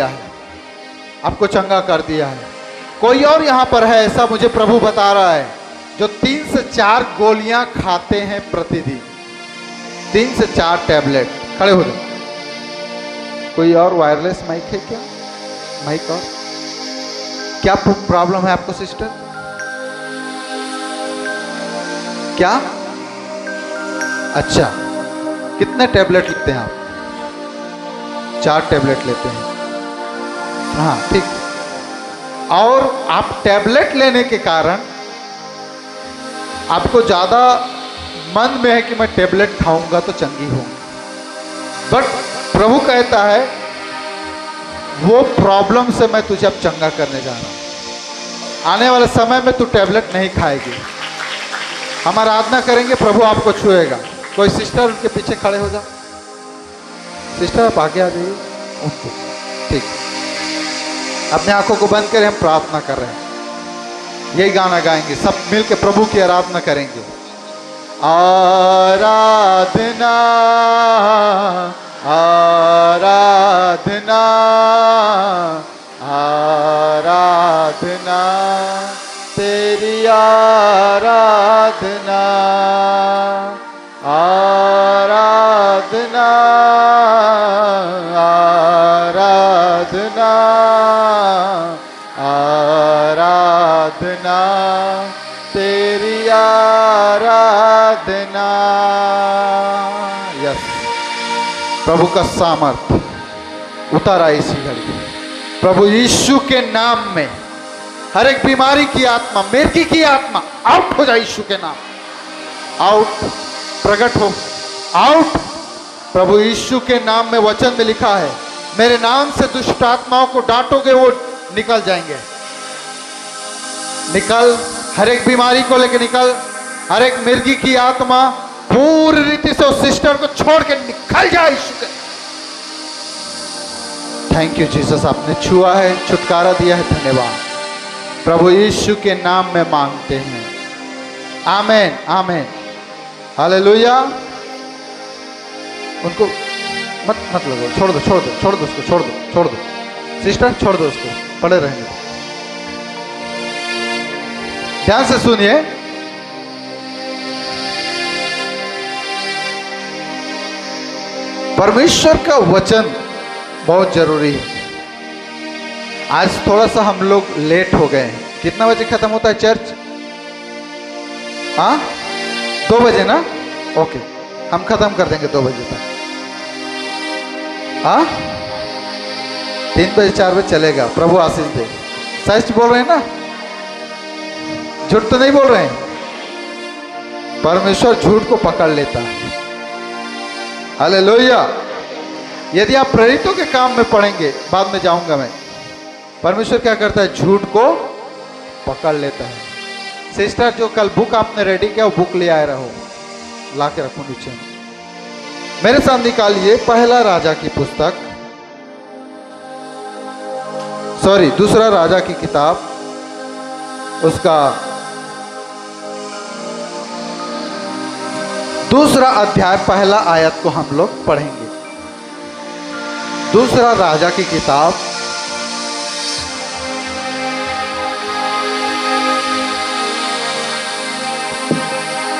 है, आपको चंगा कर दिया है। कोई और यहाँ पर है ऐसा, मुझे प्रभु बता रहा है, जो 3 से 4 गोलियां खाते हैं प्रतिदिन, 3 से 4 टैबलेट। खड़े हो जाओ। कोई और वायरलेस माइक है क्या? माइक और क्या प्रॉब्लम है आपको सिस्टर? क्या? अच्छा, कितने टैबलेट लेते हैं आप? 4 टैबलेट लेते हैं। हाँ ठीक। और आप टैबलेट लेने के कारण आपको ज्यादा मन में है कि मैं टैबलेट खाऊंगा तो चंगी होंगी, बट प्रभु कहता है वो प्रॉब्लम से मैं तुझे अब चंगा करने जा रहा हूं। आने वाले समय में तू टैबलेट नहीं खाएगी। हम आराधना करेंगे, प्रभु आपको छुएगा। कोई सिस्टर उनके पीछे खड़े हो जाओ। सिस्टर आप आगे आ जाइए उनको। ठीक, अपने आंखों को बंद करें, हम प्रार्थना कर रहे हैं। यही गाना गाएंगे, सब मिलकर प्रभु की आराधना करेंगे। आराधना आराधना आराधना तेरी आराधना आराधना आराधना आराधना तेरी आराधना। यस, प्रभु का सामर्थ उतारा इसी घड़ी। प्रभु यीशु के नाम में हर एक बीमारी की आत्मा, मिर्गी की आत्मा आउट हो जाए यीशु के नाम। आउट, प्रकट हो, आउट। प्रभु यीशु के नाम में वचन में लिखा है, मेरे नाम से दुष्ट आत्माओं को डांटोगे वो निकल जाएंगे। निकल, हर एक बीमारी को लेकर निकल। हर एक मिर्गी की आत्मा पूरी रीति से उस सिस्टर को छोड़ के निकल जाए यीशु के। थैंक यू जीसस, आपने छुआ है, छुटकारा दिया है। धन्यवाद। प्रभु यीशु के नाम में मांगते हैं, आमेन आमेन, हालेलुया। उनको मत लगो, छोड़ दो उसको, छोड़ दो सिस्टर, छोड़ दो उसको, पड़े रहने दो। ध्यान से सुनिए, परमेश्वर का वचन बहुत जरूरी है। आज थोड़ा सा हम लोग लेट हो गए हैं। कितना बजे खत्म होता है चर्च? हाँ, 2 बजे ना? ओके, हम खत्म कर देंगे 2 बजे तक। हाँ, 3 बजे 4 बजे चलेगा। प्रभु आशीष दे। सच बोल रहे हैं ना? झूठ तो नहीं बोल रहे हैं? परमेश्वर झूठ को पकड़ लेता है। हालेलुया। यदि आप प्रेरितों के काम में पढ़ेंगे, बाद में जाऊंगा मैं, परमेश्वर क्या करता है? झूठ को पकड़ लेता है। सिस्टर, जो कल बुक आपने रेडी किया वो बुक ले आए रहो, ला के रखो नीचे। मेरे साथ निकालिए पहला राजा की पुस्तक, दूसरा राजा की किताब, उसका 2 अध्याय पहला आयत को हम लोग पढ़ेंगे। दूसरा राजा की किताब,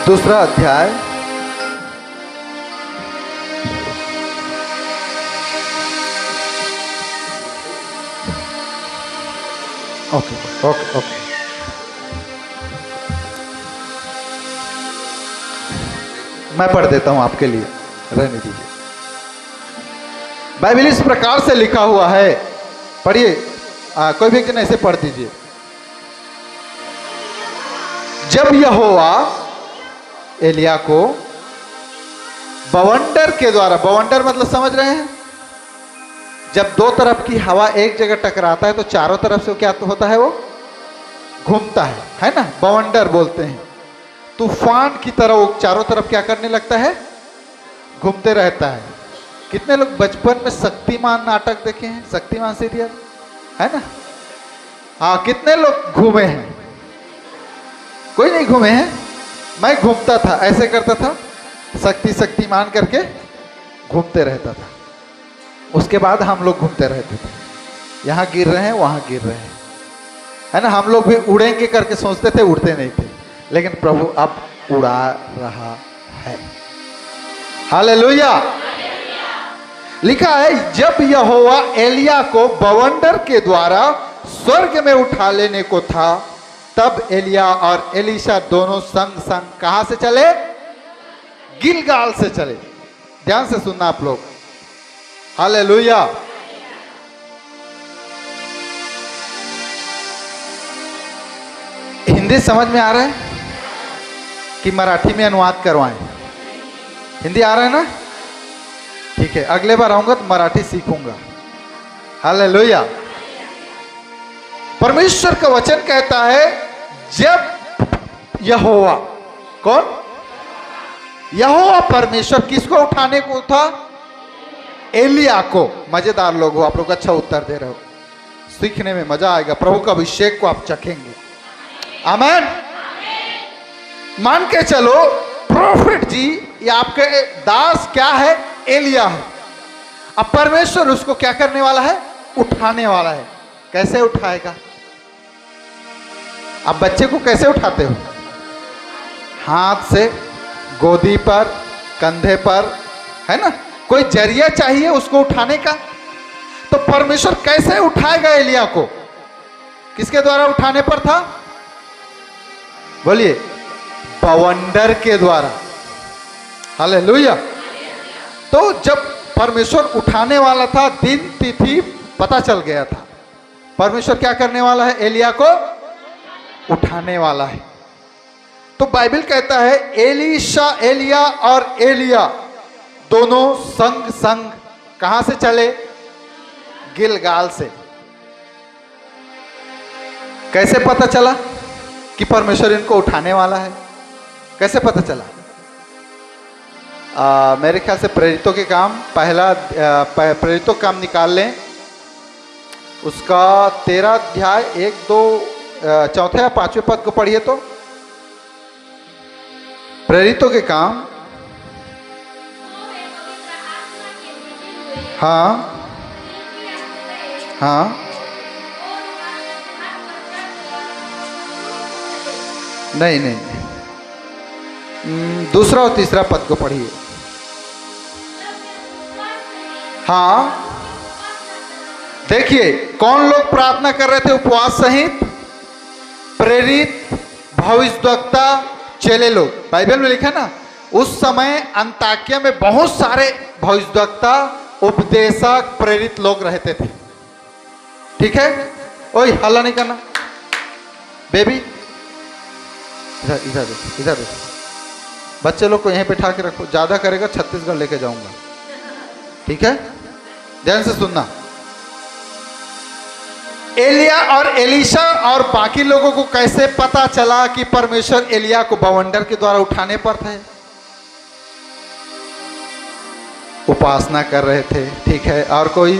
दूसरा अध्याय ओके। मैं पढ़ देता हूं आपके लिए, रहने दीजिए। बाइबल इस प्रकार से लिखा हुआ है, पढ़िए। कोई भी एक ऐसे पढ़ दीजिए। जब यहोवा एलिया को बवंडर के द्वारा, बवंडर मतलब समझ रहे हैं? जब 2 तरफ की हवा एक जगह टकराता है तो चारों तरफ से क्या तो होता है? वो घूमता है ना? बवंडर बोलते हैं। तूफान की तरह वो चारों तरफ क्या करने लगता है? घूमते रहता है। कितने लोग बचपन में शक्तिमान नाटक देखे हैं? शक्तिमान सीरियल है ना? हाँ, कितने लोग घूमे हैं? कोई नहीं घूमे हैं? मैं घूमता था, ऐसे करता था, शक्तिमान करके घूमते रहता था। उसके बाद हम लोग घूमते रहते थे। यहाँ गिर रहे हैं, वहां गिर रहे हैं, है ना। हम लोग भी उड़ेंगे करके सोचते थे, उड़ते नहीं थे, लेकिन प्रभु अब उड़ा रहा है। हालेलुया। लिखा है जब यहोवा एलिया को बवंडर के द्वारा स्वर्ग में उठा लेने को था, तब एलिया और एलीशा दोनों संग संग कहां से चले? गिलगाल से चले। ध्यान से सुनना आप लोग। हालेलुया। हिंदी समझ में आ रहा है कि मराठी में अनुवाद करवाएं? हिंदी आ रहा है ना? ठीक है, अगले बार आऊंगा तो मराठी सीखूंगा। हालेलुया। परमेश्वर का वचन कहता है जब यहोवा, कौन? यहोवा परमेश्वर किसको उठाने को था? एलिया को। मजेदार लोग हो आप लोग, अच्छा उत्तर दे रहे हो, सीखने में मजा आएगा। प्रभु का अभिषेक को आप चखेंगे। आमीन। मान के चलो प्रॉफिट जी ये आपके दास क्या है? एलिया है। अब परमेश्वर उसको क्या करने वाला है? उठाने वाला है। कैसे उठाएगा? आप बच्चे को कैसे उठाते हो? हाथ से, गोदी पर, कंधे पर, है ना। कोई जरिया चाहिए उसको उठाने का। तो परमेश्वर कैसे उठाएगा एलिया को? किसके द्वारा उठाने पर था? बोलिए, बवंडर के द्वारा। हालेलुया। तो जब परमेश्वर उठाने वाला था, दिन तिथि पता चल गया था। परमेश्वर क्या करने वाला है? एलिया को उठाने वाला है। तो बाइबल कहता है एलीशा, एलिया और एलिया दोनों संग संग कहां से चले? गिलगाल से। कैसे पता चला कि परमेश्वर इनको उठाने वाला है? कैसे पता चला? मेरे ख्याल से प्रेरितों के काम, पहला प्रेरितों का काम निकाल लें, उसका 13 अध्याय 1, 2, चौथे या 5वें पद को पढ़िए। तो प्रेरितों के काम, हाँ हाँ, नहीं नहीं, दूसरा और तीसरा पद को पढ़िए। हाँ, देखिए कौन लोग प्रार्थना कर रहे थे उपवास सहित? प्रेरित, भविष्यद्वक्ता, चेले लोग। बाइबल में लिखा ना, उस समय अंताकिया में बहुत सारे भविष्यद्वक्ता, उपदेशक, प्रेरित लोग रहते थे। ठीक है, ओए हल्ला नहीं करना बेबी, इधर इधर इधर। बच्चे लोग को यहीं पे बिठा के रखो, ज्यादा करेगा छत्तीसगढ़ लेके जाऊंगा। ठीक है, ध्यान से सुनना। एलिया और एलीशा और बाकी लोगों को कैसे पता चला कि परमेश्वर एलिया को बवंडर के द्वारा उठाने पर थे? उपासना कर रहे थे। ठीक है, और कोई?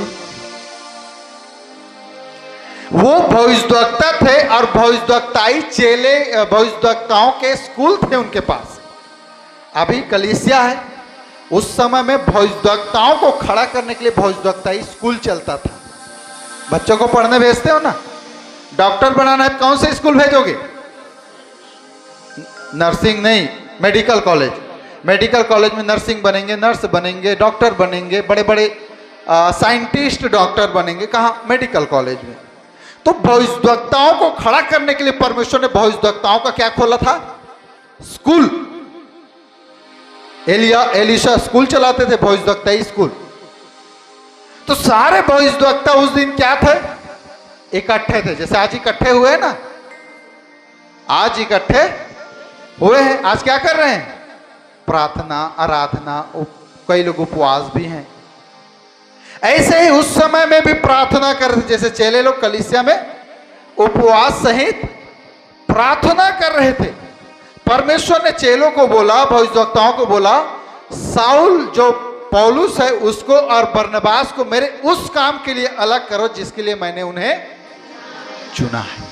वो भविष्यद्वक्ता थे और भविष्यद्वक्ताई चेले, भविष्यद्वक्ताओं के स्कूल थे उनके पास। अभी कलीसिया है, उस समय में भविष्यद्वक्ताओं को खड़ा करने के लिए भविष्यद्वक्ताई स्कूल चलता था। बच्चों को पढ़ने भेजते हो ना, डॉक्टर बनाना है कौन से स्कूल भेजोगे? नर्सिंग नहीं, मेडिकल कॉलेज। मेडिकल कॉलेज में नर्सिंग बनेंगे, नर्स बनेंगे, डॉक्टर बनेंगे, बड़े बड़े साइंटिस्ट डॉक्टर बनेंगे। कहाँ? मेडिकल कॉलेज में। तो भविष्यद्वक्ताओं को खड़ा करने के लिए परमेश्वर ने भविष्यद्वक्ताओं का क्या खोला था? स्कूल। एलिया, एलीशा स्कूल चलाते थे, भविष्यद्वक्ताई स्कूल। तो सारे भविष्यद्वक्ता उस दिन क्या थे? इकट्ठे थे। जैसे आज इकट्ठे हुए ना, आज इकट्ठे हुए हैं। आज क्या कर रहे हैं? प्रार्थना, आराधना, कई लोग उपवास भी हैं। ऐसे ही उस समय में भी प्रार्थना कर रहे थे। जैसे चेले लोग कलीसिया में उपवास सहित प्रार्थना कर रहे थे। परमेश्वर ने चेलों को बोला, भविष्यद्वक्ताओं को बोला, साउल जो पौलुस है उसको और बरनबास को मेरे उस काम के लिए अलग करो जिसके लिए मैंने उन्हें चुना है।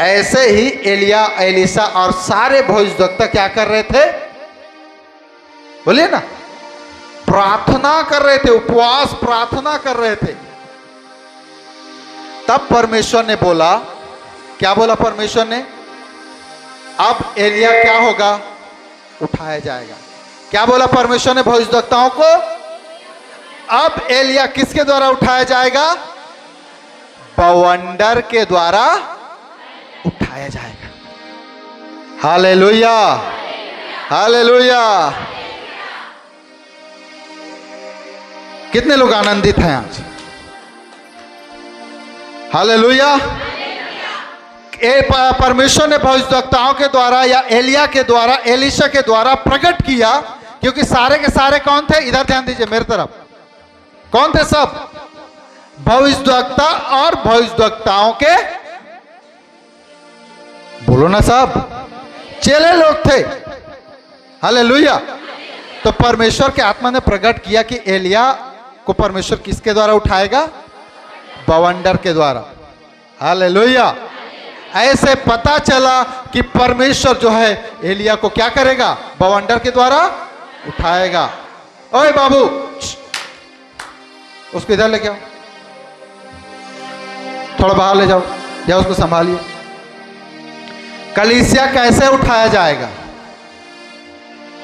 ऐसे ही एलिया, एलीशा और सारे भविष्यद्वक्ता क्या कर रहे थे? बोलिए ना, प्रार्थना कर रहे थे, उपवास प्रार्थना कर रहे थे। तब परमेश्वर ने बोला, क्या बोला परमेश्वर ने? अब एलिया क्या होगा? उठाया जाएगा। क्या बोला परमेश्वर ने भविष्यद्वक्ताओं को? अब एलिया किसके द्वारा उठाया जाएगा? बवंडर के द्वारा उठाया जाएगा। Hallelujah, hallelujah. कितने लोग आनंदित हैं आज? हालेलुया। परमेश्वर ने भविष्यद्वक्ताओं के द्वारा या एलिया के द्वारा, एलीशा के द्वारा प्रकट किया, क्योंकि सारे के सारे कौन थे? इधर ध्यान दीजिए मेरी तरफ। कौन थे सब? भविष्यद्वक्ता और भविष्यद्वक्ताओं के, बोलो ना सब, चेले लोग थे। हालेलुया। तो परमेश्वर के आत्मा ने प्रकट किया कि एलिया को परमेश्वर किसके द्वारा उठाएगा? बवंडर के द्वारा। हालेलुया। ऐसे पता चला कि परमेश्वर जो है एलिया को क्या करेगा? बवंडर के द्वारा उठाएगा। ओए बाबू, उसको इधर लेके आओ, थोड़ा बाहर ले जाओ, या उसको संभालिए। कलीसिया कैसे उठाया जाएगा?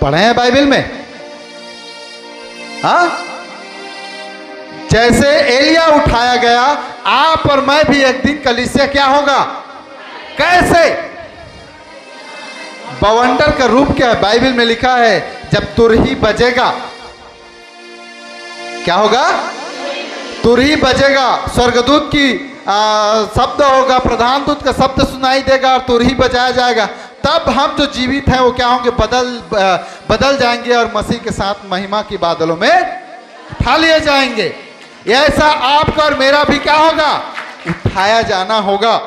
पढ़े हैं बाइबल में? हाँ, जैसे एलिया उठाया गया, आप और मैं भी एक दिन कलीसिया क्या होगा? कैसे? बवंडर का रूप क्या है? बाइबल में लिखा है, जब तुरही बजेगा, क्या होगा? तुरही बजेगा, स्वर्गदूत की शब्द होगा, प्रधान दूत का शब्द सुनाई देगा और तुरही बजाया जाएगा। तब हम जो जीवित हैं वो क्या होंगे? बदल जाएंगे और मसीह के साथ महिमा की बादलों में उठा लिए जाएंगे। ऐसा आपका और मेरा भी क्या होगा? उठाया जाना होगा।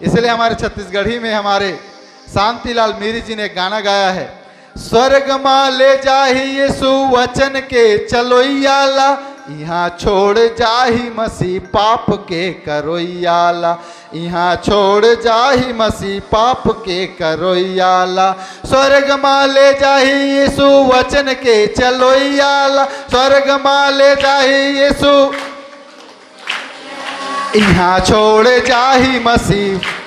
इसलिए हमारे छत्तीसगढ़ी में हमारे शांतिलाल मीरी जी ने एक गाना गाया है, स्वर्ग मां ले जाही यीशु वचन के चलोइयाला, यहाँ छोड़ जाही मसीह पाप के करोइयाला, यहाँ छोड़ जाही मसीह पाप के करोइयाला। स्वर्ग मां ले जाही यीशु वचन के चलोइयाला, स्वर्ग मां ले जाही यीशु, यहाँ छोड़ जाही मसीह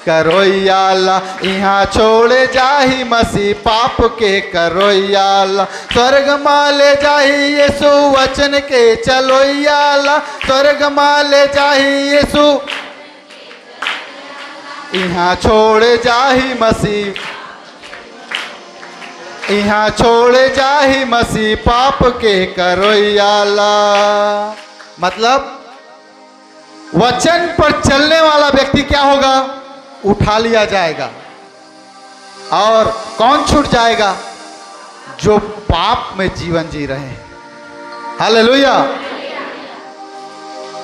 करोइयाला, यहाँ छोड़ जाही मसीह पाप के करोइयाला। स्वर्ग मां ले जाही यीशु वचन के चलोइयाला, स्वर्ग मां ले जाही यीशु, यहाँ छोड़ जाही मसीह, यहाँ छोड़ जाही मसीह पाप के करोइयाला। मतलब वचन पर चलने वाला व्यक्ति क्या होगा? उठा लिया जाएगा। और कौन छूट जाएगा? जो पाप में जीवन जी रहे हैं। हालेलुया।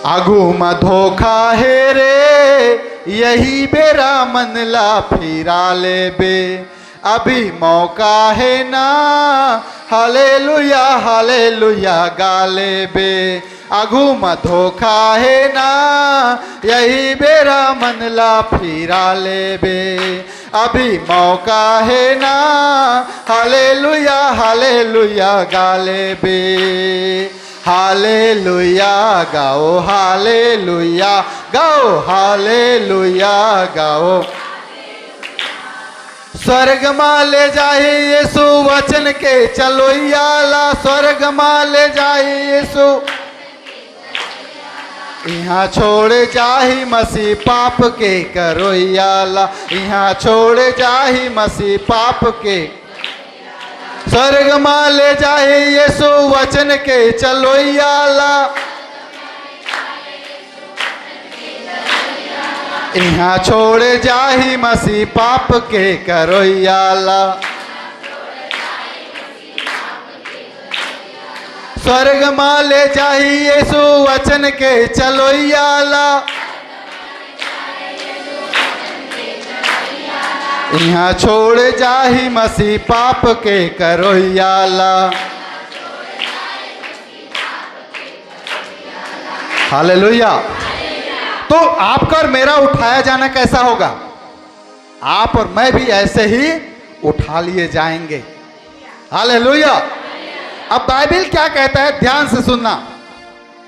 आगू में धोखा है रे, यही बेरा मन ला फिरा ले बे, अभी मौका है ना, हालेलुया हालेलुया गा ले बे। आगू में धोखा है ना, यही बेरा मन ला फिरा ले बे, अभी मौका है ना, हालेलुया हालेलुया गा ले बे। हालेलुया गाओ, हालेलुया गाओ, हालेलुया गाओ। स्वर्ग मां ले जाही यीशु वचन के चलोइयाला, स्वर्ग मां ले जाही यीशु, यहाँ छोड़ जाही मसीह पाप के करोइयाला, यहाँ छोड़ जाही मसीह पाप के। स्वर्ग मां ले जाही यीशु वचन के चलोइयाला, यहाँ छोड़ जाही मसीह पाप के करोइयाला। स्वर्ग मां ले जाही यीशु वचन के चलोइयाला, यहाँ छोड़ जाही मसीह पाप के करोइयाला। हालेलुया। तो आपका और मेरा उठाया जाना कैसा होगा? आप और मैं भी ऐसे ही उठा लिए जाएंगे। हालेलुया। अब बाइबल क्या कहता है, ध्यान से सुनना।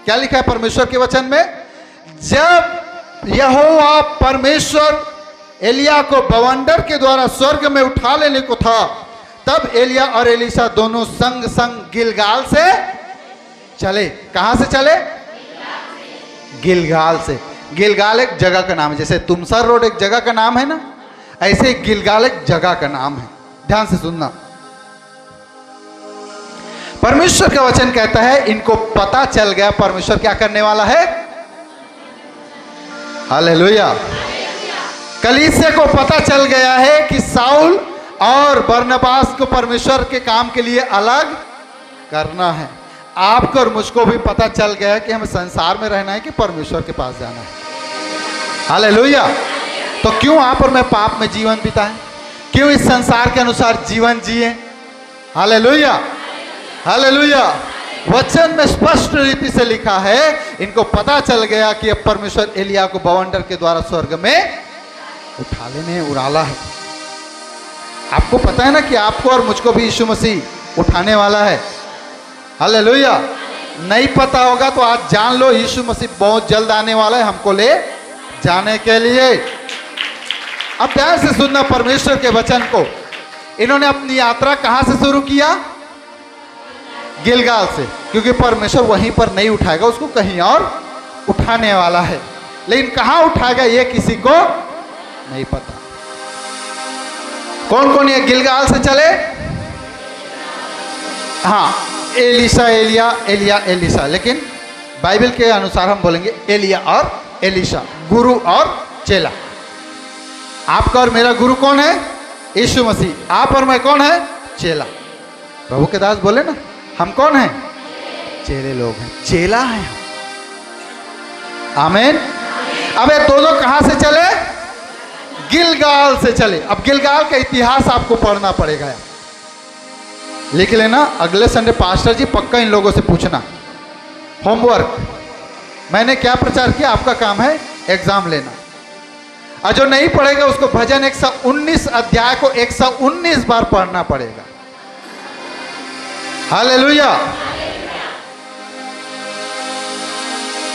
क्या लिखा है परमेश्वर के वचन में? जब यहोवा परमेश्वर एलिया को बवंडर के द्वारा स्वर्ग में उठा लेने को था, तब एलिया और एलीशा दोनों संग संग गिलगाल से चले। कहां से चले? गिलगाल से। गिलगाल एक जगह का नाम है, जैसे तुमसर रोड एक जगह का नाम है ना, ऐसे गिलगाल एक जगह का नाम है। ध्यान से सुनना, परमेश्वर का वचन कहता है इनको पता चल गया परमेश्वर क्या करने वाला है। हालेलुया। कलीसिया को पता चल गया है कि साउल और बरनबास को परमेश्वर के काम के लिए अलग करना है। आपको और मुझको भी पता चल गया है कि हमें संसार में रहना है कि परमेश्वर के पास जाना है। हालेलुया। तो क्यों आप और मैं पाप में जीवन बिताएं? क्यों इस संसार के अनुसार जीवन जिए? Hallelujah, hallelujah. वचन में स्पष्ट रीति से लिखा है, इनको पता चल गया कि अब परमेश्वर एलिया को बवंडर के द्वारा स्वर्ग में उठा लेने उड़ाला है। आपको पता है ना कि आपको और मुझको भी यीशु मसीह उठाने वाला है। हालेलुया। नहीं पता होगा तो आज जान लो, यीशु मसीह बहुत जल्द आने वाला है हमको ले जाने के लिए। अब ध्यान से सुनना परमेश्वर के वचन को। इन्होंने अपनी यात्रा कहां से शुरू किया? गिलगाल से, क्योंकि परमेश्वर वहीं पर नहीं उठाएगा, उसको कहीं और उठाने वाला है। लेकिन कहां उठाएगा ये किसी को नहीं पता। कौन कौन ये गिलगाल से चले? हाँ, एलीशा, एलिया, एलिया, एलीशा। लेकिन बाइबल के अनुसार हम बोलेंगे एलिया और एलीशा, गुरु और चेला। आपका और मेरा गुरु कौन है? यीशु मसीह। आप और मैं कौन है? चेला। प्रभु के दास बोले ना, हम कौन हैं? चेले लोग हैं, चेला हैं। आमीन। अब ये दोनों कहां से चले? गिलगाल से चले। अब गिलगाल का इतिहास आपको पढ़ना पड़ेगा, लिख लेना। अगले संडे पास्टर जी पक्का इन लोगों से पूछना, होमवर्क। मैंने क्या प्रचार किया, आपका काम है एग्जाम लेना। और जो नहीं पढ़ेगा उसको भजन 119 अध्याय को 119 बार पढ़ना पड़ेगा। Hallelujah,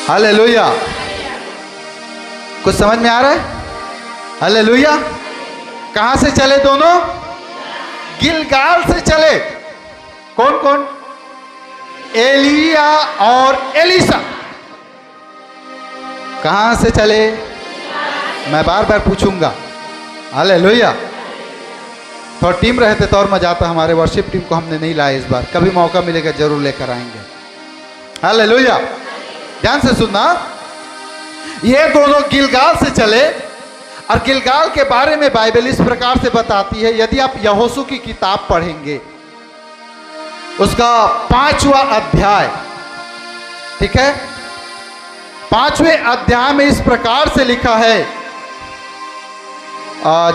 hallelujah. कुछ समझ में आ रहा है? हालेलुया। कहां से चले दोनों? गिलगाल से चले। कौन कौन? एलिया और एलीशा। कहां से चले? मैं बार बार पूछूंगा। हालेलुया। थोड़ा टीम रहते तो और मजा आता। हमारे वर्शिप टीम को हमने नहीं लाया इस बार, कभी मौका मिलेगा जरूर लेकर आएंगे। हालेलुया। ध्यान से सुनना, ये दोनों गिलगाल से चले। और गिलगाल के बारे में बाइबल इस प्रकार से बताती है, यदि आप यहोशू की किताब पढ़ेंगे उसका 5वां अध्याय, ठीक है, 5वें अध्याय में इस प्रकार से लिखा है।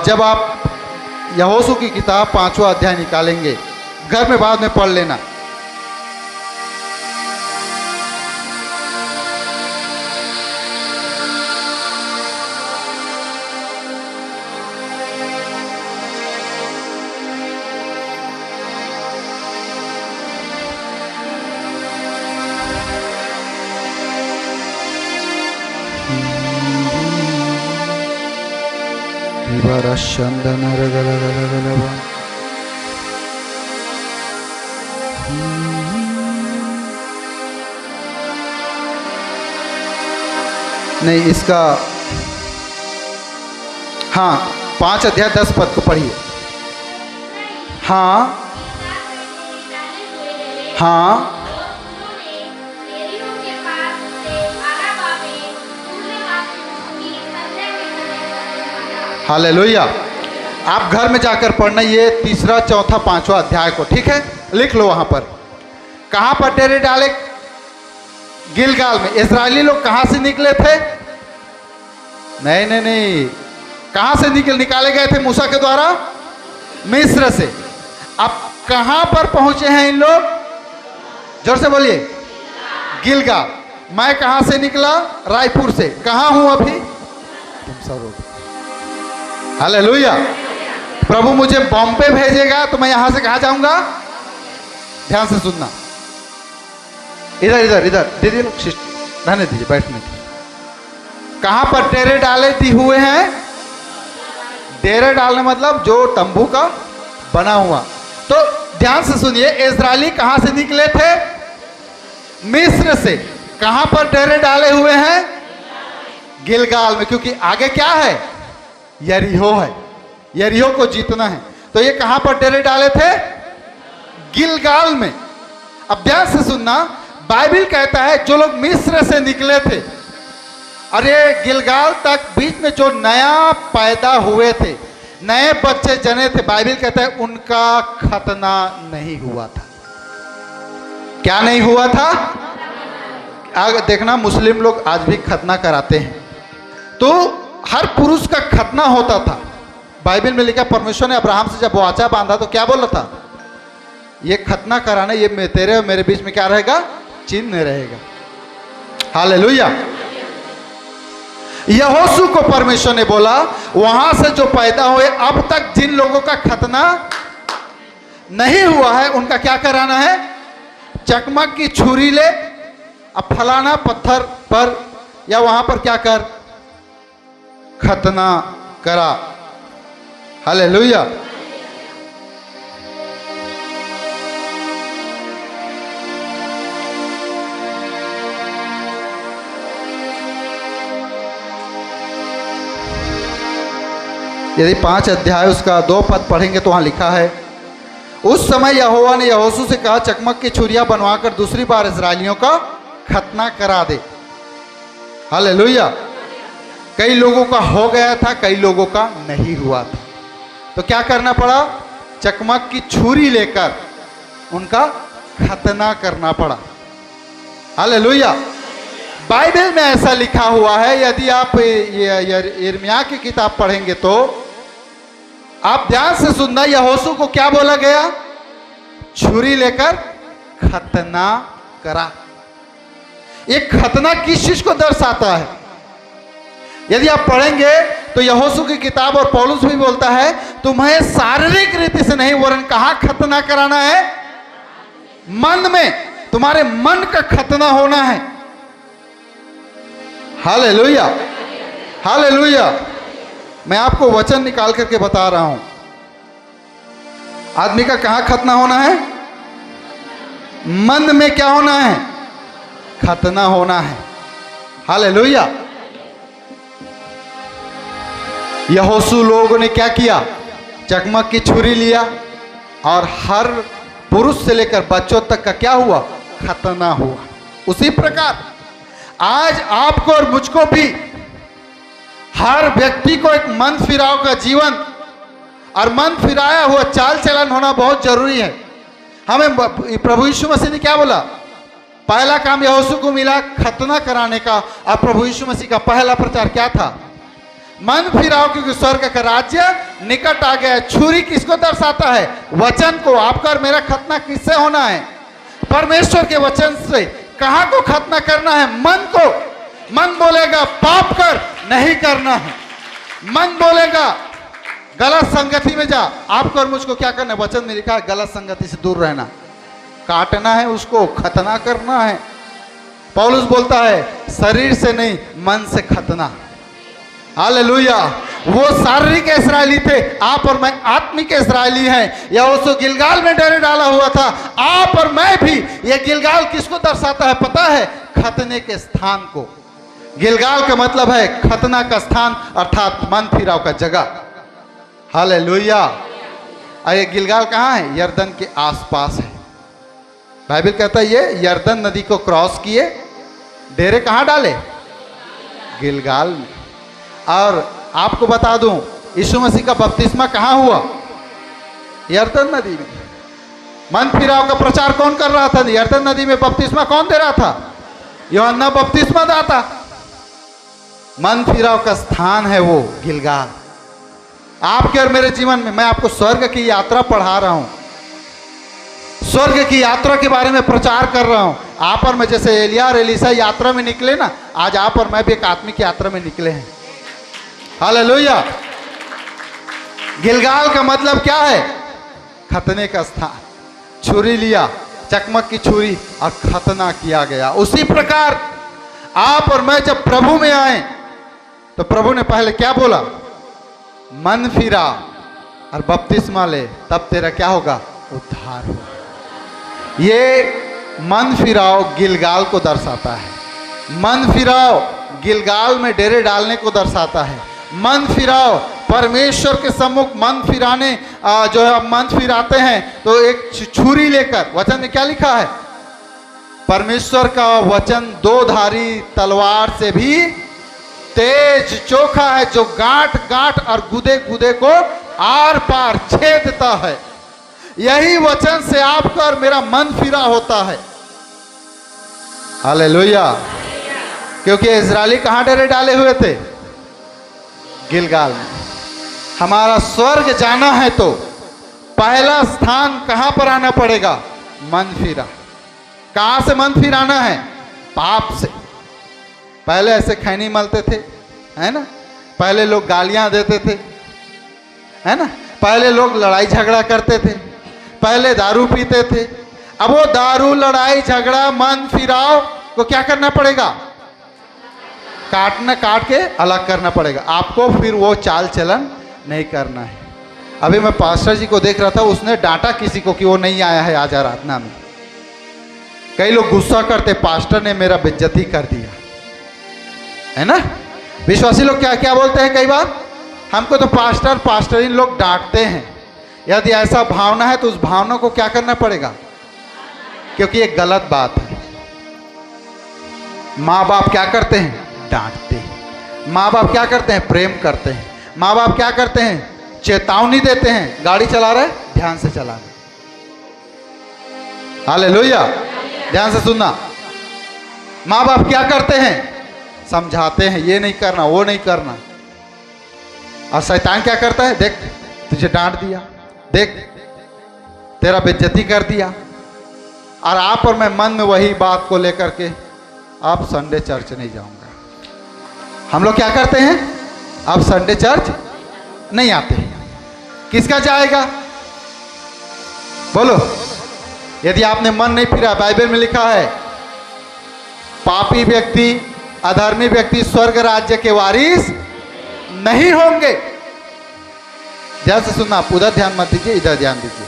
जब आप यहोशू की किताब 5वां अध्याय निकालेंगे, घर में बाद में पढ़ लेना। नहीं, इसका हाँ 5 अध्याय 10 पद को पढ़िए। हाँ हाँ हालेलुया। आप घर में जाकर पढ़ना ये 3, 4, 5वां अध्याय को, ठीक है, लिख लो। वहां पर कहां पर डेरे डाले? गिलगाल में। इस्राएली लोग कहां से निकले थे? नहीं नहीं नहीं, कहां से निकाले गए थे मूसा के द्वारा? मिस्र से। अब कहां पर पहुंचे हैं इन लोग? जोर से बोलिए। गिलगाल। मैं कहां से निकला? रायपुर से। कहां हूं अभी? तुमसर रोड। हालेलुया। प्रभु मुझे बॉम्बे भेजेगा तो मैं यहां से कहां जाऊंगा? ध्यान से सुनना, इधर इधर इधर दीदी लोग रहने दीजिए, बैठने दीजिए। कहां पर डेरे डाले दी हुए हैं? डेरे डालने मतलब जो तंबू का बना हुआ। तो ध्यान से सुनिए, इस्राएली कहां से निकले थे? मिस्र से। कहां पर डेरे डाले हुए हैं? गिलगाल में, क्योंकि आगे क्या है? यरीहो है, यरीहो को जीतना है। तो ये कहां पर डेरे डाले थे? गिलगाल में। अब ध्यान से सुनना, बाइबल कहता है जो लोग मिस्र से निकले थे और ये गिलगाल तक बीच में जो नया पैदा हुए थे, नए बच्चे जने थे, बाइबल कहता है उनका खतना नहीं हुआ था। क्या नहीं हुआ था? आगे देखना, मुस्लिम लोग आज भी खतना कराते हैं। तो हर पुरुष का खतना होता था। बाइबल में लिखा, परमेश्वर ने अब्राहम से जब वाचा बांधा तो क्या बोला था? ये खतना कराने, ये तेरे और मेरे बीच में क्या रहेगा? चिन्ह रहेगा। हालेलुया। यहोशू को परमेश्वर ने बोला, वहां से जो पैदा हुए अब तक जिन लोगों का खतना नहीं हुआ है उनका क्या कराना है? चकमक की छुरी ले, अब फलाना पत्थर पर या वहां पर क्या कर? खतना करा। हालेलुया। यदि 5 अध्याय उसका 2 पद पढ़ेंगे तो वहां लिखा है, उस समय यहोवा ने यहोशू से कहा, चकमक की छुरियां बनवाकर दूसरी बार इस्राएलियों का खतना करा दे। हालेलुया। कई लोगों का हो गया था, कई लोगों का नहीं हुआ था। तो क्या करना पड़ा? चकमक की छुरी लेकर उनका खतना करना पड़ा। हालेलुया। बाइबल में ऐसा लिखा हुआ है। यदि आप यिर्मयाह की किताब पढ़ेंगे तो आप ध्यान से सुनना, यहोशू को क्या बोला गया? छुरी लेकर खतना करा। ये खतना किस चीज को दर्शाता है? यदि आप पढ़ेंगे तो यहोशू की किताब और पौलुस भी बोलता है, तुम्हें शारीरिक रीति से नहीं वरन कहां खतना कराना है? मन में। तुम्हारे मन का खतना होना है। Hallelujah, hallelujah. मैं आपको वचन निकाल करके बता रहा हूं। आदमी का कहां खतना होना है? मन में क्या होना है? खतना होना है। हालेलुया। यहोशू लोगों ने क्या किया? चकमक की छुरी लिया और हर पुरुष से लेकर बच्चों तक का क्या हुआ? खतना हुआ। उसी प्रकार आज आपको और मुझको भी, हर व्यक्ति को एक मन फिराव का जीवन और मन फिराया हुआ चाल चलन होना बहुत जरूरी है। हमें प्रभु यीशु मसीह ने क्या बोला? पहला काम यहोशू को मिला खतना कराने का, और प्रभु यीशु मसीह का पहला प्रचार क्या था? मन फिराओ क्योंकि स्वर्ग का राज्य निकट आ गया है। छुरी किसको दर्शाता है? वचन को। आपका और मेरा खतना किससे होना है? परमेश्वर के वचन से। कहां को खतना करना है? मन को। मन बोलेगा पाप कर, नहीं करना है। मन बोलेगा गलत संगति में जा। आपको और मुझको क्या करना है? वचन में लिखा है गलत संगति से दूर रहना, काटना है उसको, खतना करना है। पौलुस बोलता है शरीर से नहीं, मन से खतना। हालेलुया। वो शारीरिक इस्राएली थे, आप और मैं आत्मिक इस्राएली हैं। यहोशू गिलगाल में डेरे डाला हुआ था। आप और मैं भी। ये गिलगाल किसको दर्शाता है पता है? खतने के स्थान को। गिलगाल का मतलब है खतना का स्थान, अर्थात मन फिराव का जगह। हालेलुया। और ये गिलगाल कहाँ है? यरदन के आसपास है। बाइबल कहता है ये यरदन नदी को क्रॉस किए, डेरे कहाँ डाले? गिलगाल में। और आपको बता दूं, यीशु मसीह का बपतिस्मा कहाँ हुआ? यरदन नदी में। मन फिराव का प्रचार कौन कर रहा था? यरदन नदी में। बपतिस्मा कौन दे रहा था? यूहन्ना बपतिस्मा दाता। मन फिराव का स्थान है वो गिलगाल। आपके और मेरे जीवन में मैं आपको स्वर्ग की यात्रा पढ़ा रहा हूं, स्वर्ग की यात्रा के बारे में प्रचार कर रहा हूं। आप और मैं जैसे एलिया और एलीशा यात्रा में निकले ना, आज आप और मैं भी एक आत्मिक यात्रा में निकले हैं। हालेलुया। गिलगाल का मतलब क्या है? खतने का स्थान। छुरी लिया, चकमक की छुरी, और खतना किया गया। उसी प्रकार आप और मैं जब प्रभु में आए, तो प्रभु ने पहले क्या बोला? मन फिरा और बपतिस्मा ले, तब तेरा क्या होगा? उद्धार होगा। ये मन फिराओ गिलगाल को दर्शाता है। मन फिराओ गिलगाल में डेरे डालने को दर्शाता है। मन फिराओ परमेश्वर के सम्मुख मन फिराने, जो है मन फिराते हैं तो एक छुरी लेकर, वचन में क्या लिखा है? परमेश्वर का वचन दो धारी तलवार से भी तेज चोखा है, जो गांठ गांठ और गुदे गुदे को आर पार छेदता है। यही वचन से आपका और मेरा मन फिरा होता है। हालेलुया। क्योंकि इजरायली कहां डेरे डाले हुए थे? गिलगाल में। हमारा स्वर्ग जाना है तो पहला स्थान कहां पर आना पड़ेगा? मन फिरा। कहां से मन फिराना है? पाप से। पहले ऐसे खैनी मलते थे, है ना? पहले लोग गालियां देते थे, है ना? पहले लोग लड़ाई झगड़ा करते थे, पहले दारू पीते थे। अब वो दारू, लड़ाई झगड़ा, मन फिराव को क्या करना पड़ेगा? काट के अलग करना पड़ेगा आपको। फिर वो चाल चलन नहीं करना है। अभी मैं पास्टर जी को देख रहा था, उसने डांटा किसी को कि वो नहीं आया है आज आराधना में। कई लोग गुस्सा करते, पास्टर ने मेरा बेइज्जती कर दिया, है ना? विश्वासी लोग क्या क्या बोलते हैं कई बार? हमको तो पास्टर इन लोग डांटते हैं। यदि ऐसा भावना है तो उस भावना को क्या करना पड़ेगा? क्योंकि ये गलत बात है। माँ बाप क्या करते हैं? डांटते हैं। माँ बाप क्या करते हैं? प्रेम करते हैं। माँ बाप क्या करते हैं? चेतावनी देते हैं, गाड़ी चला रहे ध्यान से चलाना। हालेलुया। ध्यान से सुनना। माँ बाप क्या करते हैं? समझाते हैं, ये नहीं करना, वो नहीं करना। और शैतान क्या करता है? देख तुझे डांट दिया, देख तेरा बेइज्जती कर दिया। और आप और मैं मन में वही बात को लेकर के अब संडे चर्च नहीं जाऊंगा। हम लोग क्या करते हैं? अब संडे चर्च नहीं आते। किसका जाएगा? बोलो। यदि आपने मन नहीं फिरा, बाइबल में लिखा है पापी व्यक्ति, अधर्मी व्यक्ति स्वर्ग राज्य के वारिस नहीं होंगे। ध्यान से सुनना, आप उधर ध्यान मत दीजिए, इधर ध्यान दीजिए।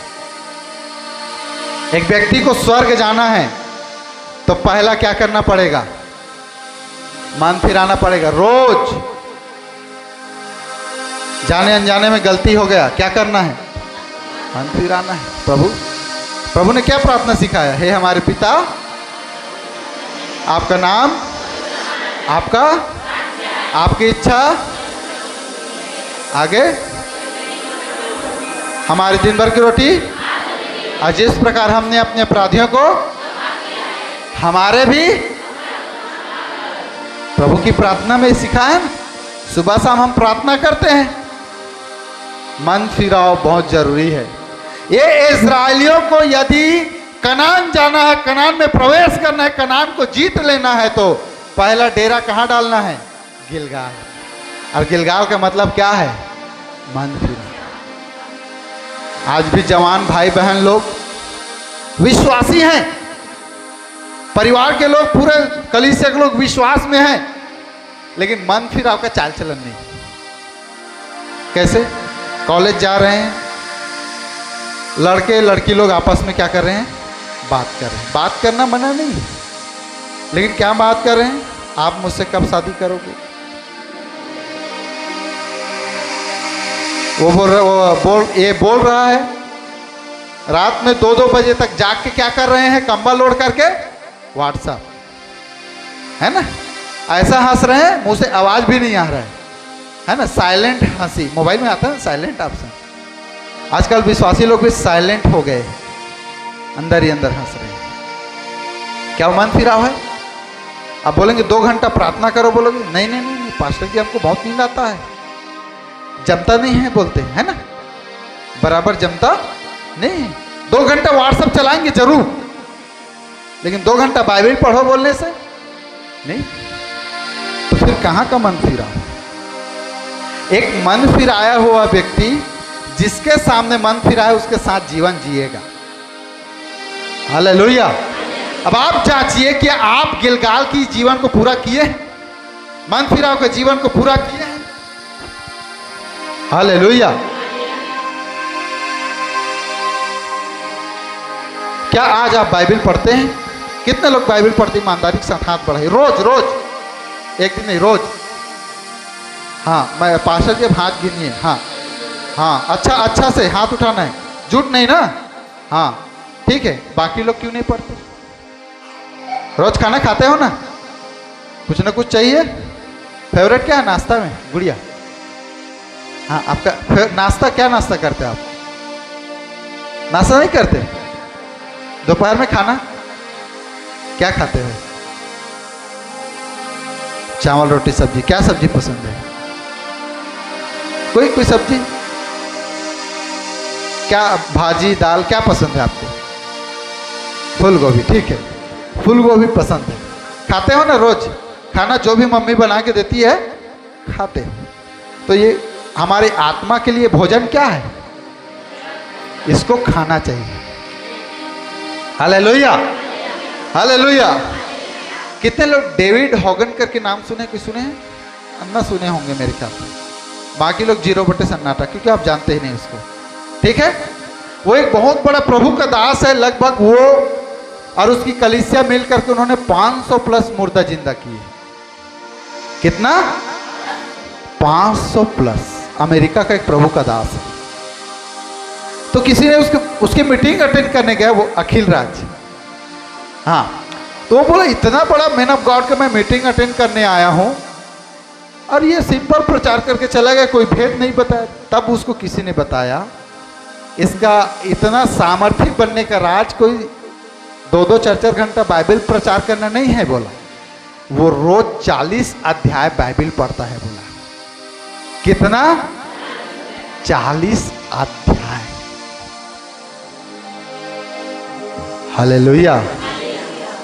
एक व्यक्ति को स्वर्ग जाना है तो पहला क्या करना पड़ेगा? मन फिराना पड़ेगा। रोज जाने अनजाने में गलती हो गया, क्या करना है? मन फिराना है। प्रभु ने क्या प्रार्थना सिखाया? हे हमारे पिता, आपका नाम, आपकी इच्छा, आगे हमारे दिन भर की रोटी, और जिस प्रकार हमने अपने अपराधियों को हमारे भी। प्रभु की प्रार्थना में सिखाया ना, सुबह शाम हम प्रार्थना करते हैं। मन फिराव बहुत जरूरी है। ये इस्राएलियों को यदि कनान जाना है, कनान में प्रवेश करना है, कनान को जीत लेना है तो पहला डेरा कहाँ डालना है? गिलगाल। और गिलगाल का मतलब क्या है? मन फिरा। आज भी जवान भाई बहन लोग विश्वासी हैं, परिवार के लोग, पूरे कलीसिया के लोग विश्वास में हैं, लेकिन मन फिराव का चाल चलन नहीं। कैसे? कॉलेज जा रहे हैं, लड़के लड़की लोग आपस में क्या कर रहे हैं? बात कर रहे हैं। बात करना मना नहीं, लेकिन क्या बात कर रहे हैं? आप मुझसे कब शादी करोगे? वो बोल रहा है रात में 2-2 बजे तक जाग के क्या कर रहे हैं? कंबल ओढ़ करके व्हाट्सएप, है ना? ऐसा हंस रहे हैं, मुंह से आवाज भी नहीं आ रहा है ना? साइलेंट हंसी। मोबाइल में आता है साइलेंट ऑप्शन। आजकल विश्वासी लोग भी साइलेंट हो गए, अंदर ही अंदर हंस रहे हैं। क्या मन फिरा है? आप बोलेंगे 2 घंटा प्रार्थना करो, बोलोगे नहीं नहीं नहीं पास्टर जी हमको बहुत नींद आता है, जमता नहीं है बोलते हैं ना? बराबर जमता नहीं। 2 घंटा व्हाट्सएप चलाएंगे जरूर, लेकिन 2 घंटा बाइबल पढ़ो बोलने से नहीं। तो फिर कहाँ का मन फिरा? एक मन फिराया हुआ व्यक्ति जिसके सामने मन फिरा है उसके साथ जीवन जिएगा। हालेलुया। अब आप जांचिए कि आप गिलगाल की जीवन को पूरा किए। मन फिराव के जीवन को पूरा किए हैं। हालेलुया। क्या आज आप बाइबल पढ़ते हैं? कितने लोग बाइबल पढ़ते? ईमानदारी के साथ हाथ बढ़ाइए। रोज रोज, एक दिन नहीं, रोज। हाँ, मैं पास्टर जी हाथ गिनिए। हाँ हाँ, अच्छा से हाथ उठाना है, झूठ नहीं ना। हाँ ठीक है। बाकी लोग क्यों नहीं पढ़ते? रोज खाना खाते हो ना, कुछ ना कुछ चाहिए। फेवरेट क्या है नाश्ता में? गुड़िया। हाँ, आपका नाश्ता क्या नाश्ता करते हैं आप? नाश्ता नहीं करते? दोपहर में खाना क्या खाते हो? चावल रोटी सब्जी। क्या सब्जी पसंद है? कोई सब्जी? क्या भाजी दाल क्या पसंद है आपको? फूल गोभी। ठीक है, फूल गोभी पसंद है। खाते हो ना रोज खाना? जो भी मम्मी बना के देती है खाते हो। तो ये हमारी आत्मा के लिए भोजन क्या है? इसको खाना चाहिए। Hallelujah, hallelujah. कितने लोग डेविड हॉगन करके नाम सुने? कोई सुने हैं? अन्ना सुने होंगे मेरे ख्याल से। बाकी लोग 0 सन्नाटा, क्योंकि आप जानते ही नहीं उसको। ठीक है, वो एक बहुत बड़ा प्रभु का दास है। लगभग वो और उसकी कलीसिया मिलकर के उन्होंने 500 प्लस मुर्दा जिंदा किए। कितना? 500 प्लस। अमेरिका का एक प्रभु का दास है। तो किसी ने उसकी मीटिंग अटेंड करने गया, वो अखिल राज। हाँ, तो वो बोला इतना बड़ा मैन ऑफ गॉड का मैं मीटिंग अटेंड करने आया हूं और ये सिंपल प्रचार करके चला गया, कोई भेद नहीं बताया। तब उसको किसी ने बताया इसका इतना सामर्थ्य बनने का राज कोई 2-2 4-4 घंटा बाइबल प्रचार करना नहीं है। बोला वो रोज 40 अध्याय बाइबल पढ़ता है। बोला कितना? 40 अध्याय। हालेलुया।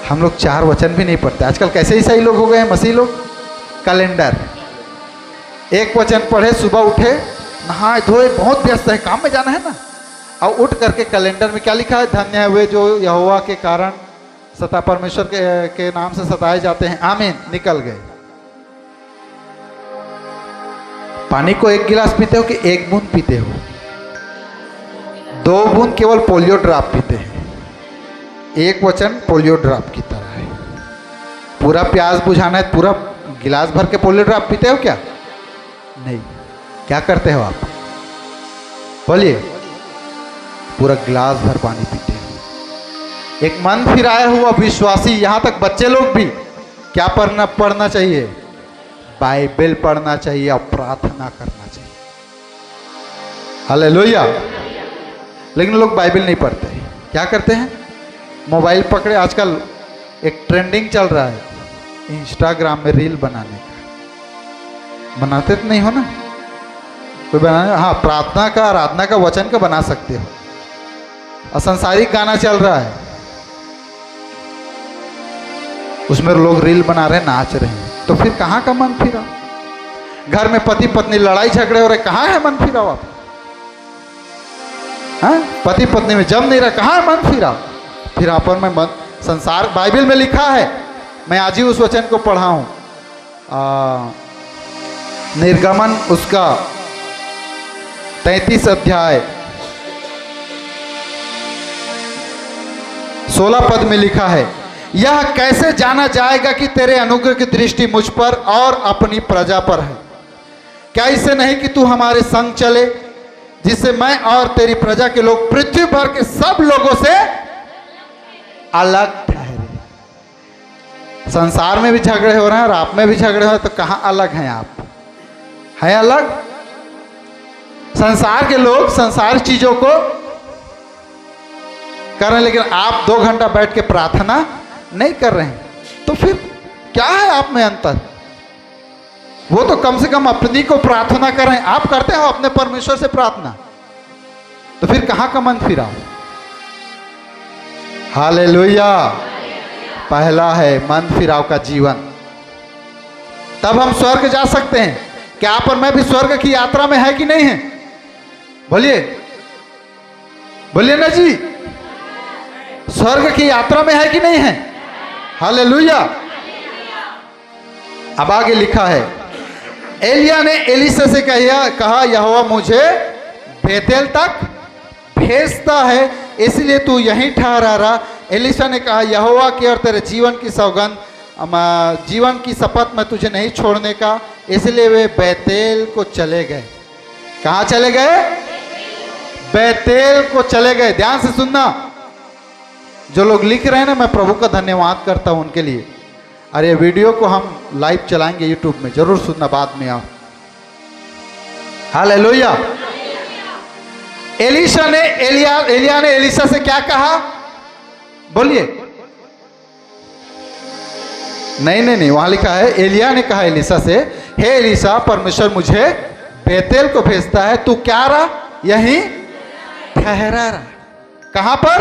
हम लोग 4 वचन भी नहीं पढ़ते। आजकल कैसे ईसाई लोग हो गए हैं, मसीह लोग। कैलेंडर, 1 वचन पढ़े, सुबह उठे, नहाए धोए, बहुत व्यस्त है, काम में जाना है ना, और उठ करके कैलेंडर में क्या लिखा है? धन्य है वे जो यहोवा के कारण सता परमेश्वर के नाम से सताए जाते हैं, आमीन। निकल गए। पानी को 1 गिलास पीते हो कि 1 बूंद पीते हो? 2 बूंद केवल पोलियो ड्रॉप पीते हैं। 1 वचन पोलियो ड्रॉप की तरह है। पूरा प्यास बुझाना है, पूरा गिलास भर के पोलियो ड्रॉप पीते हो क्या? नहीं। क्या करते हो आप? बोलिए। पूरा गिलास भर पानी पीते हो। एक मन फिराया हुआ विश्वासी, यहां तक बच्चे लोग भी क्या पढ़ना चाहिए? बाइबल पढ़ना चाहिए और प्रार्थना करना चाहिए। हालेलुया। लेकिन लोग बाइबल नहीं पढ़ते। क्या करते हैं? मोबाइल पकड़े। आजकल एक ट्रेंडिंग चल रहा है इंस्टाग्राम में रील बनाने का। बनाते तो नहीं हो ना? कोई बनाने? हाँ, प्रार्थना का, आराधना का, वचन का बना सकते हो। और सांसारिक गाना चल रहा है, उसमें लोग रील बना रहे हैं, नाच रहे हैं। तो फिर कहाँ का मन फिरा? घर में पति पत्नी लड़ाई झगड़े हो रहे, कहाँ है मन फिरा आप? हाँ, पति पत्नी में जम नहीं रहा, कहाँ है मन फिरा? फिर आपन में मन संसार। बाइबल में लिखा है, मैं आज ही उस वचन को पढ़ा हूं, निर्गमन उसका 33 अध्याय 16 पद में लिखा है, यह कैसे जाना जाएगा कि तेरे अनुग्रह की दृष्टि मुझ पर और अपनी प्रजा पर है? क्या इससे नहीं कि तू हमारे संग चले, जिससे मैं और तेरी प्रजा के लोग पृथ्वी भर के सब लोगों से अलग ठहरे। संसार में भी झगड़े हो रहे हैं और आप में भी झगड़े हो रहे हैं, तो कहां अलग हैं आप? हैं अलग? संसार के लोग संसार चीजों को कर रहे हैं, लेकिन आप 2 घंटा बैठ के प्रार्थना नहीं कर रहे हैं। तो फिर क्या है आप में अंतर? वो तो कम से कम अपनी को प्रार्थना कर रहे हैं, आप करते हो अपने परमेश्वर से प्रार्थना। तो फिर कहां का मन फिरा? हालेलुया। पहला है मन फिराव का जीवन, तब हम स्वर्ग जा सकते हैं। क्या आप और मैं भी स्वर्ग की यात्रा में है कि नहीं है? बोलिए, बोलिए ना जी। स्वर्ग की यात्रा में है कि नहीं है? हालेलुया। अब आगे लिखा है, एलिया ने एलीशा से कहा यहोवा मुझे बेतेल तक भेजता है, इसलिए तू यहीं ठहरा रहा। एलीशा ने कहा यहोवा की और तेरे जीवन की सौगंध, जीवन की शपथ मैं तुझे नहीं छोड़ने का। इसलिए वे बेतेल को चले गए। कहाँ चले गए? बेतेल को चले गए। ध्यान से सुनना, जो लोग लिख रहे हैं ना, मैं प्रभु का धन्यवाद करता हूं उनके लिए। और ये वीडियो को हम लाइव चलाएंगे यूट्यूब में, जरूर सुनना बाद में आप। हालेलुया। एलिया ने एलीशा से क्या कहा? बोलिए। नहीं, वहां लिखा है एलिया ने कहा एलीशा से, हे एलीशा, परमेश्वर मुझे बेतेल को भेजता है, तू क्या रहा? यहीं ठहरा रहा। कहां पर?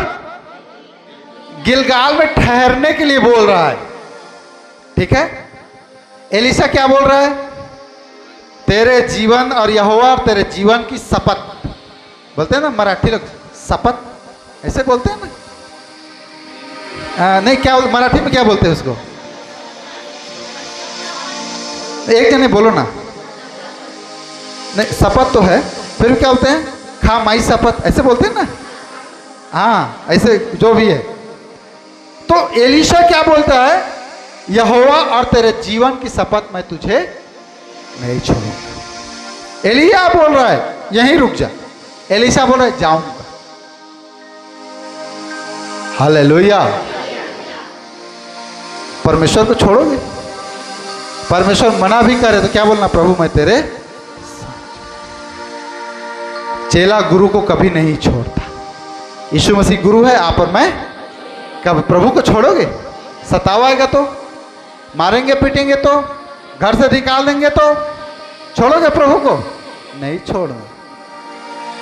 गिलगाल में ठहरने के लिए बोल रहा है। ठीक है। एलीशा क्या बोल रहा है? तेरे जीवन और यहोवा और तेरे जीवन की शपथ, बोलते हैं ना मराठी लोग, शपथ ऐसे बोलते हैं ना। नहीं, क्या मराठी में क्या बोलते हैं उसको? एक जने बोलो ना। नहीं, शपथ तो है, फिर क्या बोलते हैं? खा माई शपथ, ऐसे बोलते हैं ना। हाँ, ऐसे जो भी है। तो एलीशा क्या बोलता है? यहोवा और तेरे जीवन की शपथ मैं तुझे नहीं छोड़ूंगा। एलिया बोल रहा है यहीं रुक जा, एलीशा बोल रहा है जाऊंगा। हालेलुया। परमेश्वर को छोड़ोगे? परमेश्वर मना भी करे तो क्या बोलना? प्रभु मैं तेरे। चेला गुरु को कभी नहीं छोड़ता। यीशु मसीह गुरु है, आप और मैं। कब प्रभु को छोड़ोगे? सतावाएगा तो, मारेंगे पीटेंगे तो, घर से निकाल देंगे तो छोड़ोगे प्रभु को? नहीं छोड़ो।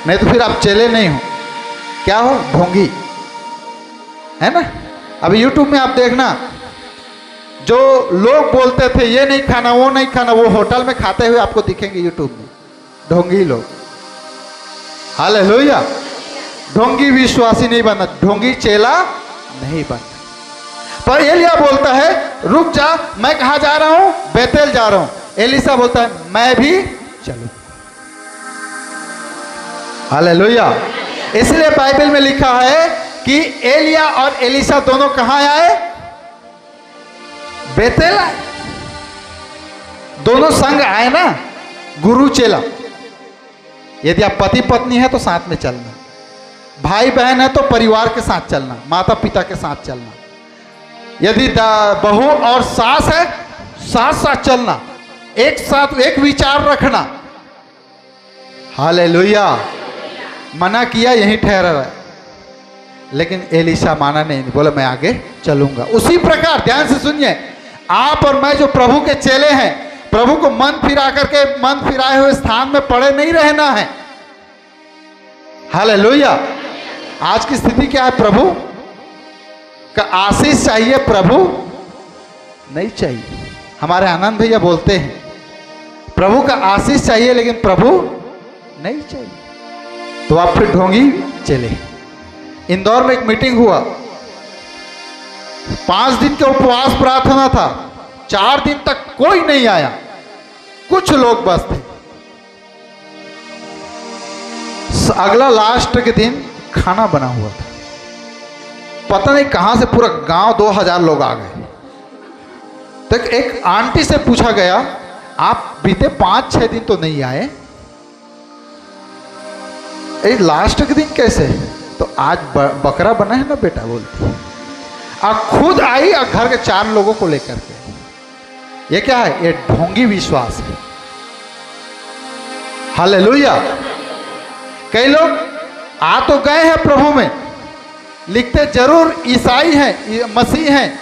नहीं तो फिर आप चेले नहीं हो, क्या हो? ढोंगी, है ना। अभी यूट्यूब में आप देखना, जो लोग बोलते थे ये नहीं खाना वो नहीं खाना, वो होटल में खाते हुए आपको दिखेंगे यूट्यूब में। ढोंगी लोग। हालेलुया। ढोंगी विश्वासी नहीं बनना, ढोंगी चेला नहीं बनना। पर एलिया बोलता है रुक जा, मैं कहाँ जा रहा हूं? बेतेल जा रहा हूं। एलीशा बोलता है मैं भी चलूं। हालेलुया। इसलिए बाइबल में लिखा है कि एलिया और एलीशा दोनों कहां आए? बेतेल आए। दोनों संग आए ना, गुरु चेला। यदि आप पति पत्नी है तो साथ में चलना, भाई बहन है तो परिवार के साथ चलना, माता पिता के साथ चलना। यदि बहू और सास है, साथ साथ चलना, एक साथ एक विचार रखना। हालेलुया। मना किया यहीं ठहरा रहा, लेकिन एलीशा माना नहीं, बोला मैं आगे चलूंगा। उसी प्रकार ध्यान से सुनिए, आप और मैं जो प्रभु के चेले हैं, प्रभु को मन फिरा करके मन फिराए हुए स्थान में पड़े नहीं रहना है। हालेलुया। आज की स्थिति क्या है? प्रभु का आशीष चाहिए, प्रभु नहीं चाहिए। हमारे आनंद भैया बोलते हैं प्रभु का आशीष चाहिए लेकिन प्रभु नहीं चाहिए। तो आप फिर ढोंगी चले। इंदौर में एक मीटिंग हुआ, 5 दिन के उपवास प्रार्थना था, 4 दिन तक कोई नहीं आया, कुछ लोग बस थे। अगला लास्ट के दिन खाना बना हुआ था, पता नहीं कहां से पूरा गांव 2000 लोग आ गए। तो एक आंटी से पूछा गया आप बीते 5-6 दिन तो नहीं आए, लास्ट के दिन कैसे? तो आज बकरा बना है ना बेटा बोलती, और खुद आई और घर के 4 लोगों को लेकर के। ये क्या है? ये ढोंगी विश्वास है। हालेलुया। कई लोग आ तो गए हैं प्रभु में, लिखते जरूर ईसाई हैं, मसीह हैं,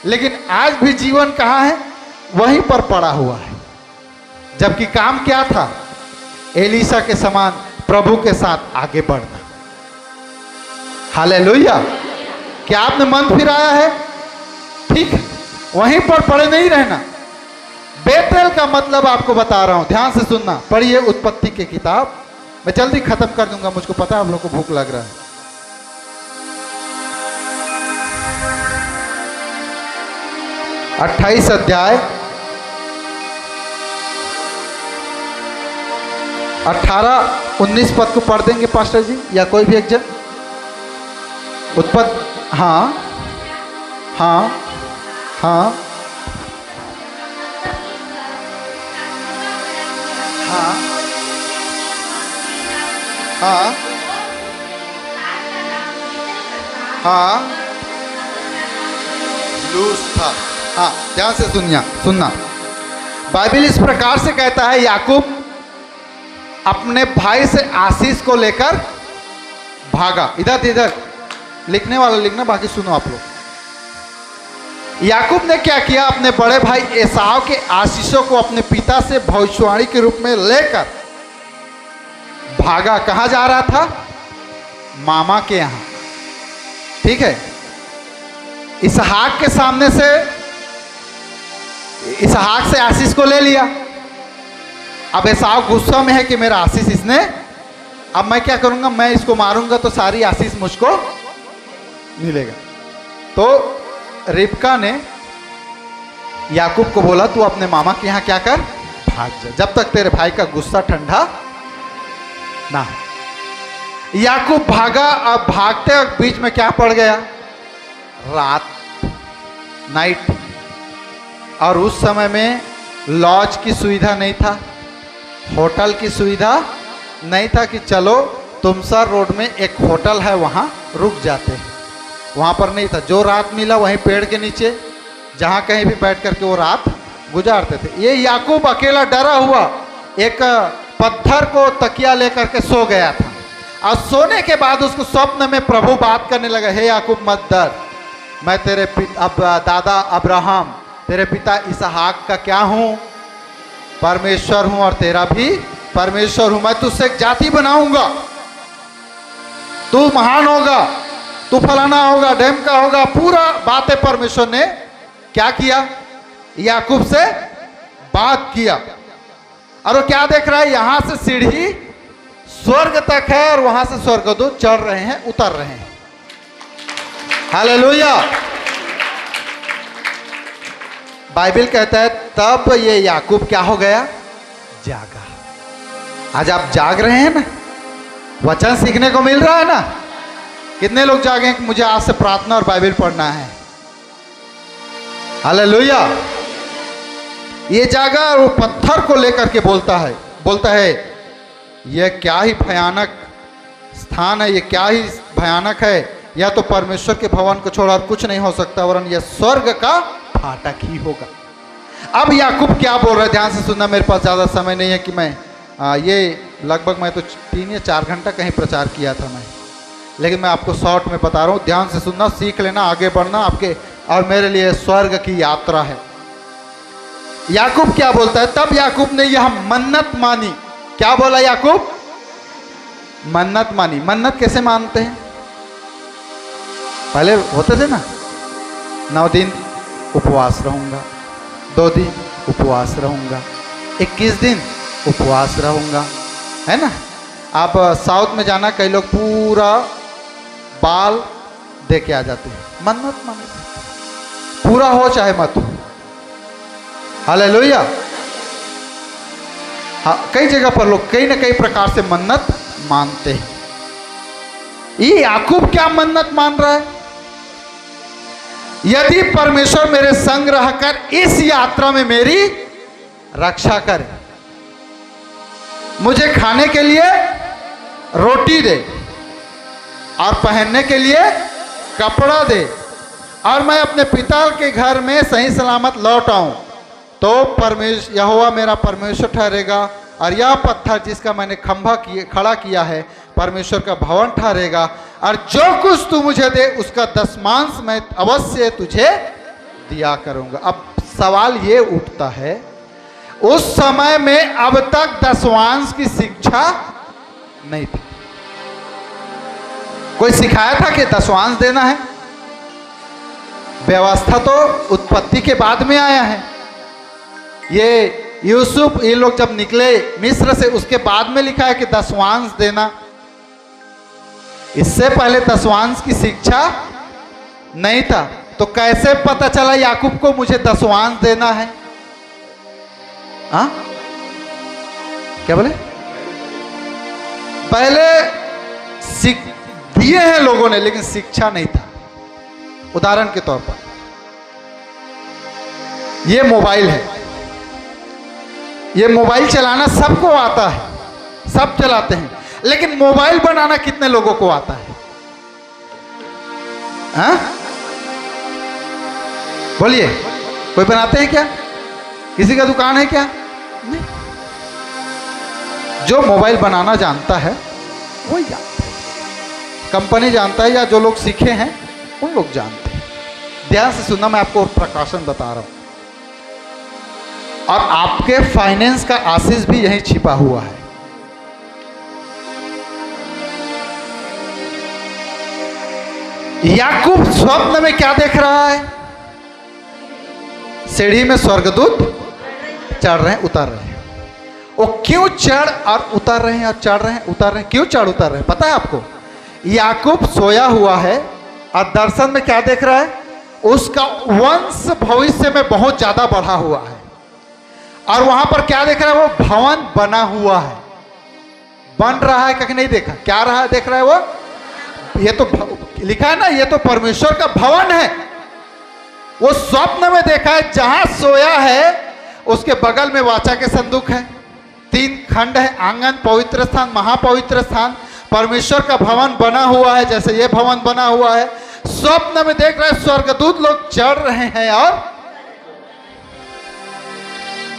लेकिन आज भी जीवन कहाँ है? वहीं पर पड़ा हुआ है। जबकि काम क्या था? एलीशा के समान प्रभु के साथ आगे बढ़ना। हालेलुया। क्या आपने मन फिराया है? ठीक है, वहीं पर पड़े नहीं रहना। बेतेल का मतलब आपको बता रहा हूं, ध्यान से सुनना। पढ़िए उत्पत्ति की किताब, मैं जल्दी खत्म कर दूंगा, मुझको पता है आप लोगों को भूख लग रहा है। अट्ठाईस अध्याय 18-19 पद को पढ़ देंगे पास्टर जी, या कोई भी एक जन। उत्पत्ति, हाँ हाँ हाँ हाँ हाँ हाँ, लूज था। हाँ, ध्यान से सुनना। बाइबल इस प्रकार से कहता है, याकूब अपने भाई से आशीष को लेकर भागा। इधर लिखने वाला लिखना, बाकी सुनो आप लोग। याकूब ने क्या किया, अपने बड़े भाई एसाव के आशीषों को अपने पिता से भविष्यवाणी के रूप में लेकर भागा। कहां जा रहा था? मामा के यहां। ठीक है, इसहाक के सामने से, इसहाक से आशीष को ले लिया। अब एसाव गुस्सा में है कि मेरा आशीष इसने, अब मैं क्या करूंगा, मैं इसको मारूंगा तो सारी आशीष मुझको मिलेगा। तो रिबका ने याकूब को बोला, तू अपने मामा के यहां क्या कर, भाग जा, जब तक तेरे भाई का गुस्सा ठंडा ना हो। याकूब भागा। अब भागते वक्त बीच में क्या पड़ गया? रात, नाइट। और उस समय में लॉज की सुविधा नहीं था, होटल की सुविधा नहीं था कि चलो तुमसर रोड में एक होटल है वहाँ रुक जाते हैं, वहाँ पर नहीं था। जो रात मिला वहीं पेड़ के नीचे जहाँ कहीं भी बैठ करके वो रात गुजारते थे। ये याकूब अकेला डरा हुआ एक पत्थर को तकिया लेकर के सो गया था। और सोने के बाद उसको स्वप्न में प्रभु बात करने लगा, हे याकूब मत डर, मैं तेरे दादा अब्राहम, तेरे पिता इसहाक का क्या हूँ? परमेश्वर हूँ और तेरा भी परमेश्वर हूँ। मैं तुझसे एक जाति बनाऊंगा, तू महान होगा, तू फलाना होगा, ढेम का होगा। पूरा बातें परमेश्वर ने क्या किया? याकूब से बात किया। और वो क्या देख रहा है? यहां से सीढ़ी स्वर्ग तक है और वहां से स्वर्गदूत चढ़ रहे हैं, उतर रहे हैं। हालेलुया। बाइबल कहता है तब ये याकूब क्या हो गया? जागा। आज आप जाग रहे हैं ना, वचन सीखने को मिल रहा है ना। कितने लोग जागे कि मुझे आज से प्रार्थना और बाइबल पढ़ना है? हालेलुया। ये जागा और वो पत्थर को लेकर के बोलता है यह क्या ही भयानक स्थान है, ये क्या ही भयानक है। या तो परमेश्वर के भवन को छोड़ा और कुछ नहीं हो सकता, वरन यह स्वर्ग का फाटक ही होगा। अब याकूब क्या बोल रहा है, ध्यान से सुनना। मेरे पास ज़्यादा समय नहीं है कि मैं ये लगभग मैं तो 3 या 4 घंटा कहीं प्रचार किया था मैं, लेकिन मैं आपको शॉर्ट में बता रहा हूँ। ध्यान से सुनना, सीख लेना, आगे बढ़ना आपके और मेरे लिए स्वर्ग की यात्रा है। याकूब क्या बोलता है? तब याकूब ने यह मन्नत मानी। क्या बोला याकूब? मन्नत मानी। मन्नत कैसे मानते हैं? पहले होते थे ना, 9 दिन उपवास रहूंगा, 2 दिन उपवास रहूंगा, 21 दिन उपवास रहूंगा, है ना। आप साउथ में जाना, कई लोग पूरा बाल दे के आ जाते हैं, मन्नत मांगते, पूरा हो चाहे मत हो। हालेलुया। हाँ, कई जगह पर लोग कई ना कई प्रकार से मन्नत मानते हैं। ये याकूब क्या मन्नत मान रहा है? यदि परमेश्वर मेरे संग रहकर इस यात्रा में मेरी रक्षा करे, मुझे खाने के लिए रोटी दे और पहनने के लिए कपड़ा दे, और मैं अपने पिता के घर में सही सलामत लौट आऊं, तो यहोवा मेरा परमेश्वर ठहरेगा, और यह पत्थर जिसका मैंने खंभा खड़ा किया है परमेश्वर का भवन ठहरेगा, और जो कुछ तू मुझे दे उसका 10वांश मैं अवश्य तुझे दिया करूंगा। अब सवाल ये उठता है, उस समय में अब तक 10वांश की शिक्षा नहीं थी। कोई सिखाया था कि 10वांश देना है? व्यवस्था तो उत्पत्ति के बाद में आया है। ये यूसुफ, ये लोग जब निकले मिस्र से, उसके बाद में लिखा है कि 10वांश देना। इससे पहले 10वांश की शिक्षा नहीं था। तो कैसे पता चला याकूब को मुझे 10वांश देना है? हाँ, क्या बोले? पहले सीख दिए हैं लोगों ने, लेकिन शिक्षा नहीं था। उदाहरण के तौर पर ये मोबाइल है, ये मोबाइल चलाना सबको आता है, सब चलाते हैं, लेकिन मोबाइल बनाना कितने लोगों को आता है? हाँ? बोलिए, कोई बनाते हैं क्या? किसी का दुकान है क्या? नहीं। जो मोबाइल बनाना जानता है वही जानता है, कंपनी जानता है, या जो लोग सीखे हैं उन लोग जानते हैं। ध्यान से सुनना, मैं आपको प्रकाशन बता रहा हूं। और आपके फाइनेंस का आशीष भी यहीं छिपा हुआ है। याकूब स्वप्न में क्या देख रहा है? सीढ़ी में स्वर्गदूत चढ़ रहे हैं, उतर रहे हैं। वो क्यों चढ़ और उतर रहे हैं, और चढ़ रहे हैं, उतर रहे हैं? क्यों चढ़ उतर रहे हैं पता है आपको? याकूब सोया हुआ है और दर्शन में क्या देख रहा है? उसका वंश भविष्य में बहुत ज्यादा बढ़ा हुआ है। और वहां पर क्या देख रहा है? वो भवन बना हुआ है, बन रहा है। कहीं नहीं देखा? क्या रहा है? देख रहा है वो? ये तो लिखा है ना, ये तो परमेश्वर का भवन है। वो स्वप्न में देखा है, जहां सोया है उसके बगल में वाचा के संदूक है, 3 खंड है, आंगन, पवित्र स्थान, महापवित्र स्थान, परमेश्वर का भवन बना हुआ है, जैसे ये भवन बना हुआ है। स्वप्न में देख रहे स्वर्गदूत लोग चढ़ रहे हैं। और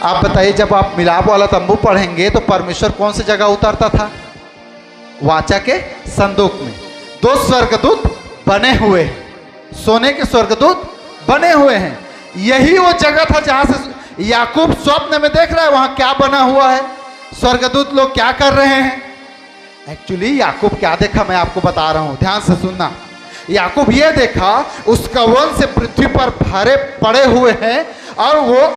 आप बताइए, जब आप मिलाप वाला तंबू पढ़ेंगे तो परमेश्वर कौन सी जगह उतरता था? वाचा के संदूक में 2 स्वर्गदूत बने हुए हैं, सोने के स्वर्गदूत बने हुए हैं। यही वो जगह था जहां से याकूब स्वप्न में देख रहा है। वहां क्या बना हुआ है? स्वर्गदूत लोग क्या कर रहे हैं? एक्चुअली याकूब क्या देखा, मैं आपको बता रहा हूं, ध्यान से सुनना। याकूब ये देखा, उसका वंश पृथ्वी पर भरे पड़े हुए हैं और वो